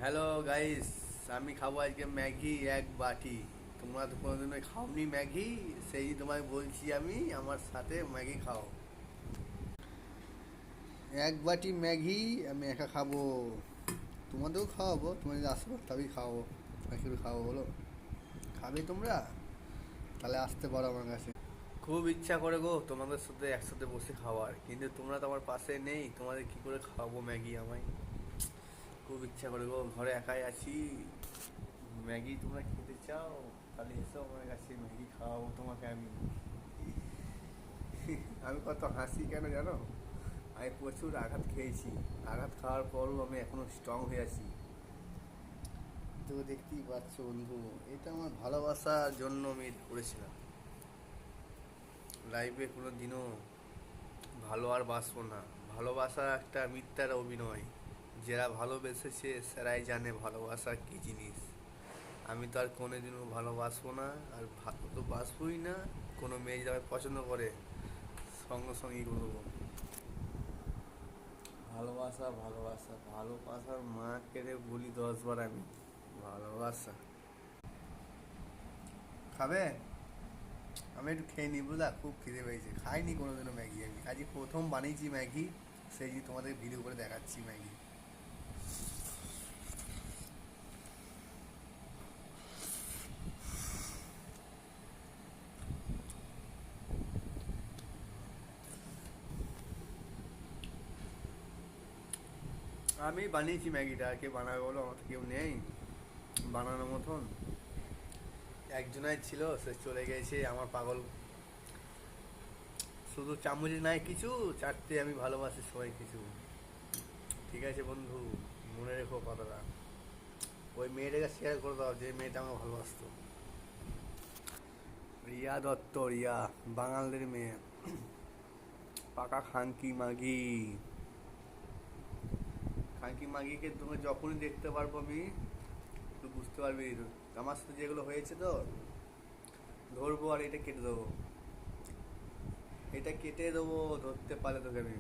Hello guys, আমি খাবো আজকে ম্যাগি এক বাটি। তোমরা তো কোনোদিনও খাওনি ম্যাগি, সেই তোমায় বলছি আমি, আমার সাথে ম্যাগি খাও। এক বাটি ম্যাগি আমি একা খাবো, তোমাদেরও খাওয়াবো। তোমাদের যদি আসতে পারো তবেই খাওয়াবো, একটু খাওয়াবো বলো। খাবে তোমরা? তাহলে আসতে পারো আমার কাছে। খুব ইচ্ছা করে গো তোমাদের সাথে একসাথে বসে খাওয়ার, কিন্তু তোমরা তো আমার পাশে নেই, তোমাদের কি করে খাওয়াবো ম্যাগি আমায়। খুব ইচ্ছা করে গো, ঘরে একাই আছি। ম্যাগি তোমরা খেতে চাও? তাহলে এসো আমার কাছে, ম্যাগি খাওয়াবো তোমাকে আমি। আমি কত হাসি কেন জানো? আমি প্রচুর আঘাত খেয়েছি, আঘাত খাওয়ার পরও আমি এখনো স্ট্রং হয়ে আছি। তো দেখতেই পাচ্ছ বন্ধু, এটা আমার ভালোবাসার জন্য আমি এটা করেছিলাম। লাইফে কোনো দিনও ভালো আর বাসবো না। ভালোবাসা একটা মিথ্যার অভিনয়। যারা ভালোবেসেছে সেরাই জানে ভালোবাসা কী জিনিস। আমি তো আর কোনোদিনও ভালোবাসবো না, আর ভালো তো বাসবই না। কোনো মেয়ে যদি আমায় পছন্দ করে, সঙ্গে সঙ্গেই করবো। ভালোবাসা ভালোবাসা ভালোবাসার মা কেড়ে বলি 10 বার আমি। ভালোবাসা খাবে? আমি একটু খেয়ে নিই বুঝলা, খুব খিদে পেয়েছে। খাইনি কোনোদিনও ম্যাগি, আমি আজকে প্রথম বানিয়েছি ম্যাগি। সেই যে তোমাদের ভিডিও করে দেখাচ্ছি ম্যাগি। আমি বানিয়েছি ম্যাগিটা, কে বানাবে বলো? আমার তো কেউ নেই বানানোর মতন। একজনাই ছিল, সে চলে গেছে। আমার পাগল শুধু চামচে নাই কিছু, চারটে আমি ভালোবাসি সবাই কিছু। ঠিক আছে বন্ধু, মনে রেখো কথাটা। ওই মেয়েটাকে শেয়ার করে দাও যে মেয়েটা আমাকে ভালোবাসতো। রিয়া দত্ত, রিয়া, বাঙালদের মেয়ে, পাকা খানকি মাগি। খানকি মাগিকে তুমি যখনই দেখতে পারবো আমি, তুই বুঝতে পারবি আমার সাথে যেগুলো হয়েছে। তো ধরবো আর এটা কেটে দেবো, এটা কেটে দেবো ধরতে পারলে তোকে আমি।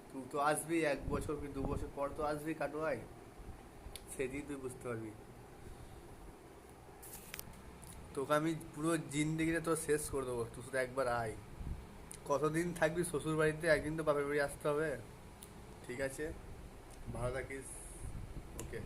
তুই তো আসবি 1 বছর কি 2 বছর পর তো আসবি কাটোয়ায়, সেদিন তুই বুঝতে পারবি। তোকে আমি পুরো জিন্দেগিটা তো শেষ করে দেবো, তুই শুধু একবার আয়। কতদিন থাকবি শ্বশুর বাড়িতে? একদিন তো বাপের বাড়ি আসতে হবে। ঠিক আছে, ভালো থাকিস। ওকে।